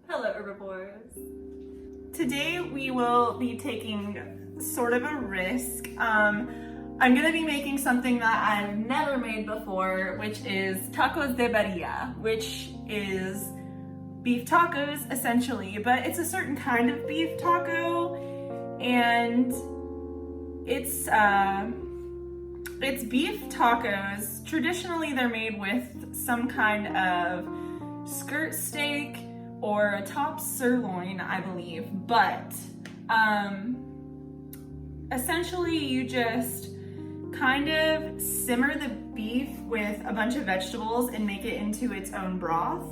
Hello, herbivores. Today we will be taking sort of a risk. I'm gonna be making something that I've never made before, which is tacos de birria, which is beef tacos essentially, but it's a certain kind of beef taco, and it's beef tacos. Traditionally, they're made with some kind of skirt steak or a top sirloin, I believe, but essentially you just kind of simmer the beef with a bunch of vegetables and make it into its own broth,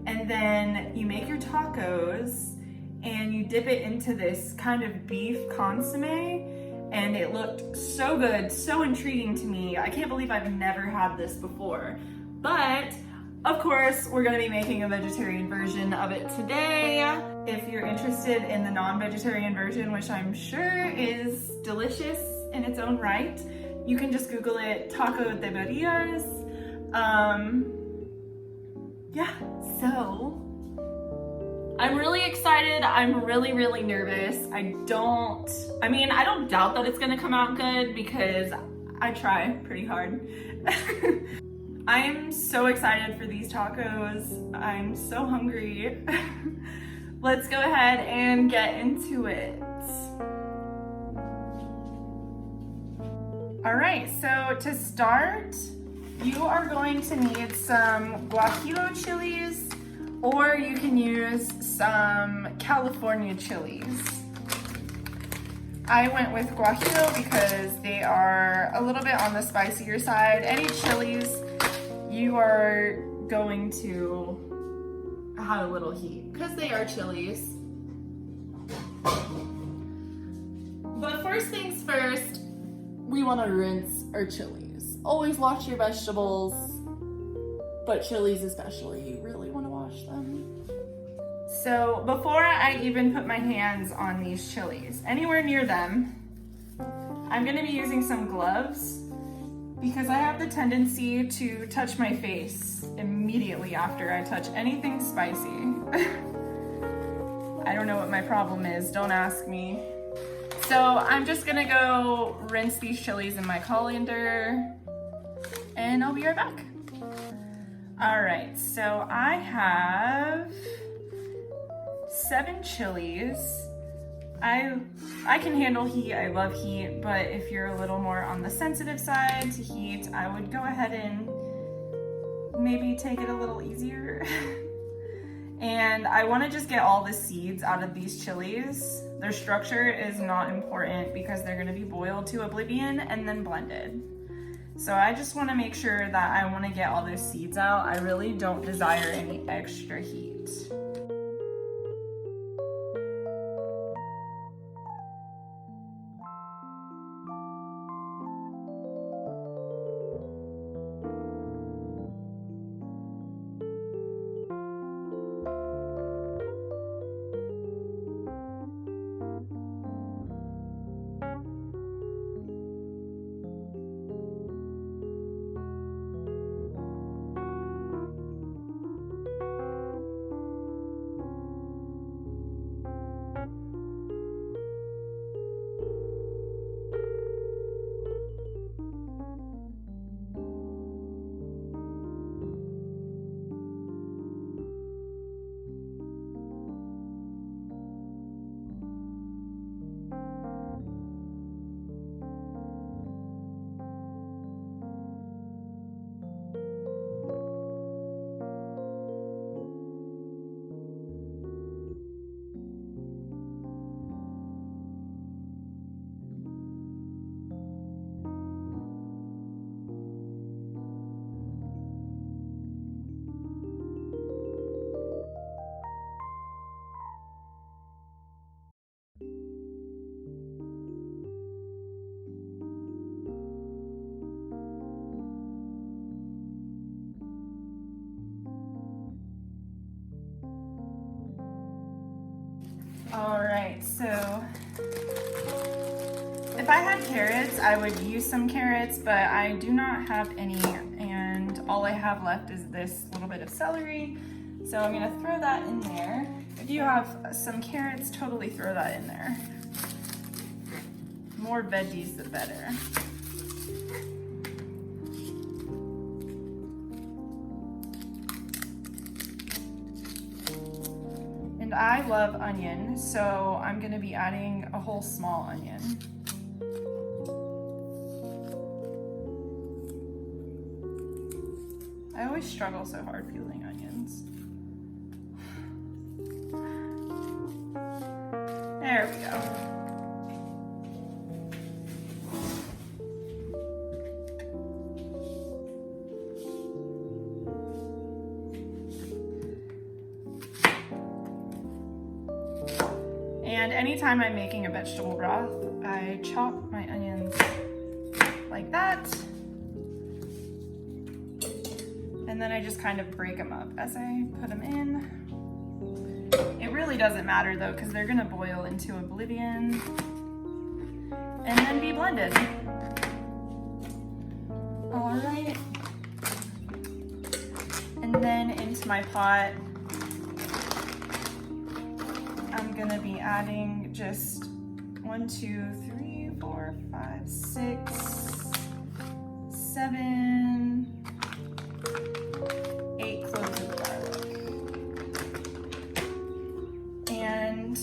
and then you make your tacos and you dip it into this kind of beef consomme, and it looked so good, so intriguing to me. I can't believe I've never had this before, but of course, we're gonna be making a vegetarian version of it today. If you're interested in the non-vegetarian version, which I'm sure is delicious in its own right, you can just Google it, taco de birrias. Yeah, so I'm really excited. I'm really nervous. I don't doubt that it's gonna come out good because I try pretty hard. I am so excited for these tacos. I'm so hungry. Let's go ahead and get into it. All right, so to start, you are going to need some guajillo chilies, or you can use some California chilies. I went with guajillo because they are a little bit on the spicier side. Any chilies, you are going to have a little heat because they are chilies. But first things first, we want to rinse our chilies. Always wash your vegetables, but chilies especially, you really want to wash them. So before I even put my hands on these chilies, anywhere near them, I'm going to be using some gloves because I have the tendency to touch my face immediately after I touch anything spicy. I don't know what my problem is, don't ask me. So I'm just gonna go rinse these chilies in my colander and I'll be right back. All right, so I have 7 chilies. I can handle heat, I love heat, but if you're a little more on the sensitive side to heat, I would go ahead and maybe take it a little easier. And I wanna just get all the seeds out of these chilies. Their structure is not important because they're gonna be boiled to oblivion and then blended. So I just wanna make sure that I wanna get all those seeds out. I really don't desire any extra heat. All right, so if I had carrots, I would use some carrots, but I do not have any, and all I have left is this little bit of celery. So I'm gonna throw that in there. If you have some carrots, totally throw that in there. More veggies, the better. And I love onion, so I'm gonna be adding a whole small onion. I always struggle so hard peeling onions. There we go. And anytime I'm making a vegetable broth, I chop my onions like that. And then I just kind of break them up as I put them in. It really doesn't matter though, because they're gonna boil into oblivion and then be blended. All right. And then into my pot, I'm gonna be adding just 1, 2, 3, 4, 5, 6, 7, 8 cloves of garlic. And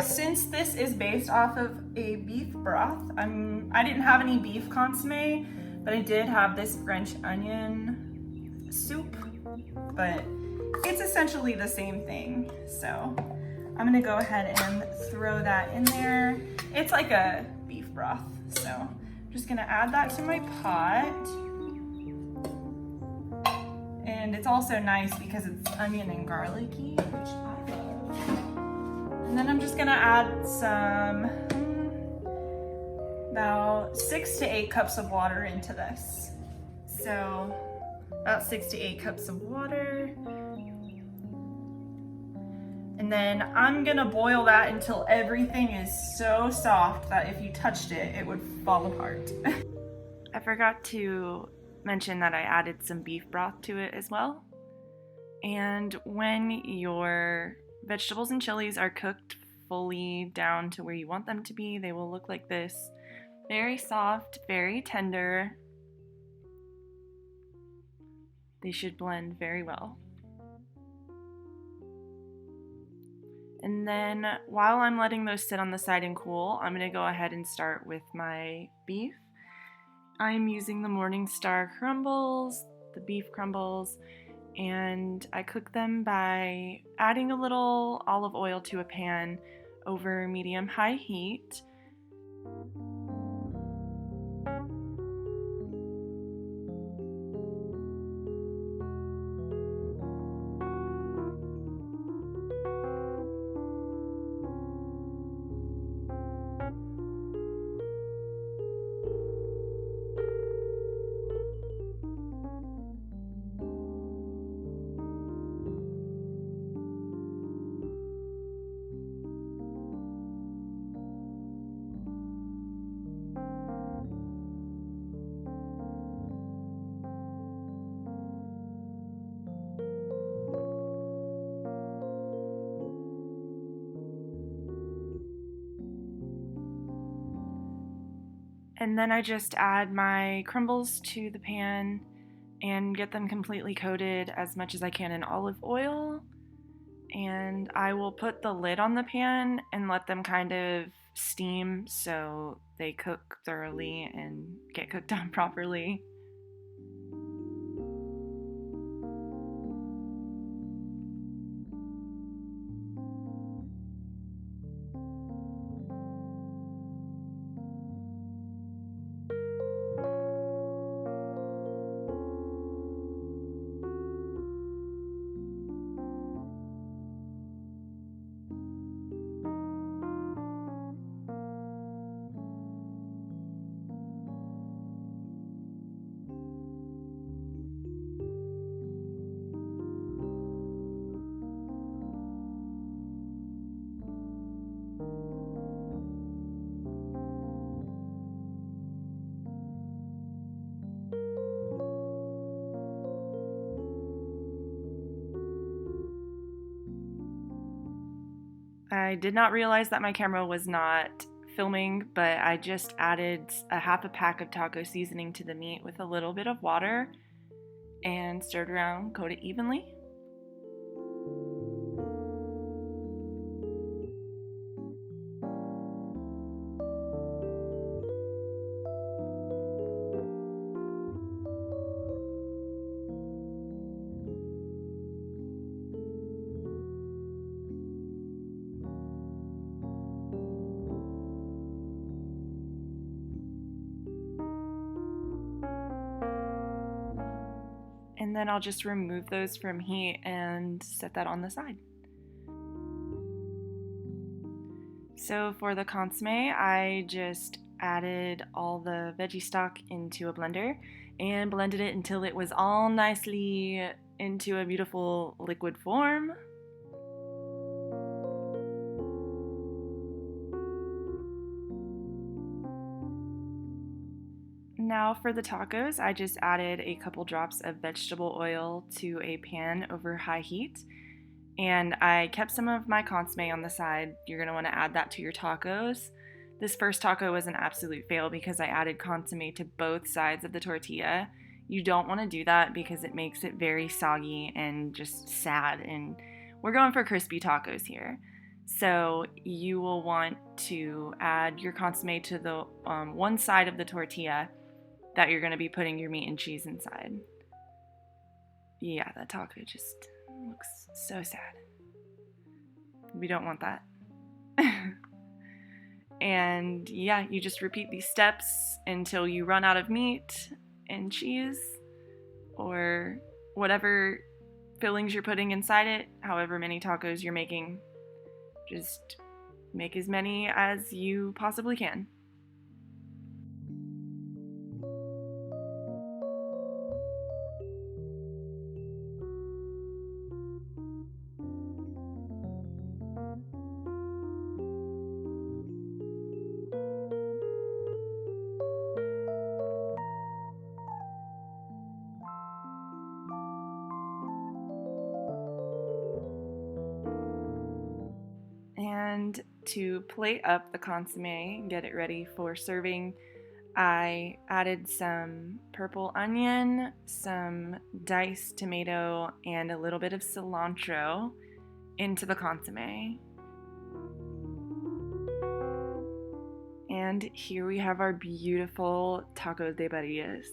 since this is based off of a beef broth, I didn't have any beef consomme, but I did have this French onion soup, but it's essentially the same thing. So I'm gonna go ahead and throw that in there. It's like a beef broth, so I'm just gonna add that to my pot. And it's also nice because it's onion and garlicky, which I love. And then I'm just gonna add some, about 6 to 8 cups of water into this. So about 6 to 8 cups of water. And then I'm gonna boil that until everything is so soft that if you touched it, it would fall apart. I forgot to mention that I added some beef broth to it as well. And when your vegetables and chilies are cooked fully down to where you want them to be, they will look like this. Very soft, very tender. They should blend very well. And then while I'm letting those sit on the side and cool, I'm gonna go ahead and start with my beef. I'm using the Morningstar crumbles, the beef crumbles, and I cook them by adding a little olive oil to a pan over medium-high heat. And then I just add my crumbles to the pan and get them completely coated as much as I can in olive oil. And I will put the lid on the pan and let them kind of steam so they cook thoroughly and get cooked down properly. I did not realize that my camera was not filming, but I just added a half a pack of taco seasoning to the meat with a little bit of water and stirred around, coat it evenly. And then I'll just remove those from heat and set that on the side. So for the consomme, I just added all the veggie stock into a blender and blended it until it was all nicely into a beautiful liquid form. Now for the tacos, I just added a couple drops of vegetable oil to a pan over high heat. And I kept some of my consomme on the side. You're going to want to add that to your tacos. This first taco was an absolute fail because I added consomme to both sides of the tortilla. You don't want to do that because it makes it very soggy and just sad. And we're going for crispy tacos here. So you will want to add your consomme to the one side of the tortilla that you're going to be putting your meat and cheese inside. Yeah, that taco just looks so sad. We don't want that. And yeah, you just repeat these steps until you run out of meat and cheese or whatever fillings you're putting inside it, however many tacos you're making. Just make as many as you possibly can. And to plate up the consomme and get it ready for serving, I added some purple onion, some diced tomato, and a little bit of cilantro into the consomme. And here we have our beautiful tacos de birrias.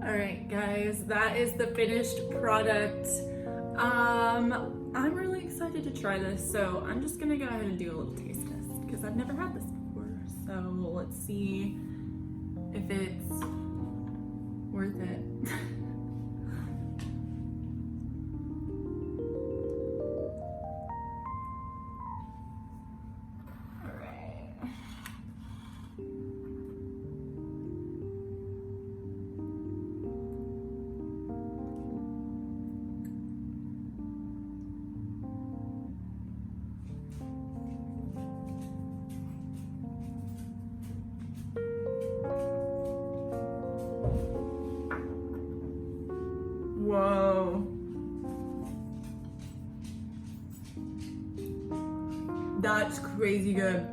Alright guys, that is the finished product. I'm really excited to try this, so I'm just gonna go ahead and do a little taste test because I've never had this before. So let's see if it's worth it. Whoa. That's crazy good.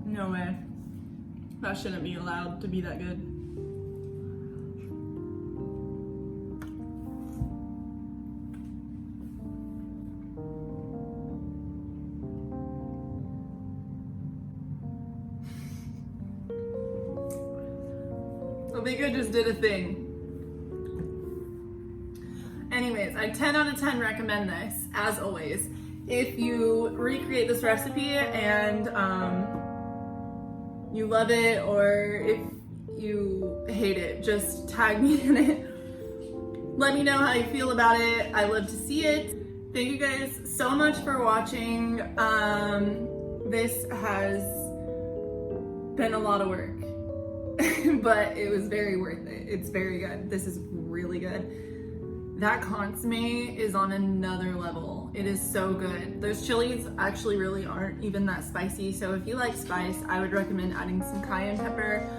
No way. That shouldn't be allowed to be that good. I think I just did a thing. Anyways, I 10 out of 10 recommend this, as always. If you recreate this recipe and you love it, or if you hate it, just tag me in it. Let me know how you feel about it. I love to see it. Thank you guys so much for watching. This has been a lot of work. but it was very worth it. It's very good. This is really good. That consomme is on another level. It is so good. Those chilies actually really aren't even that spicy. So if you like spice, I would recommend adding some cayenne pepper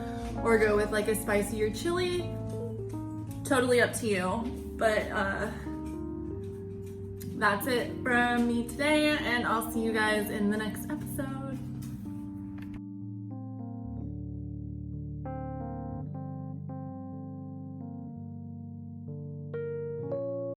or go with like a spicier chili. Totally up to you. But that's it from me today, and I'll see you guys in the next episode.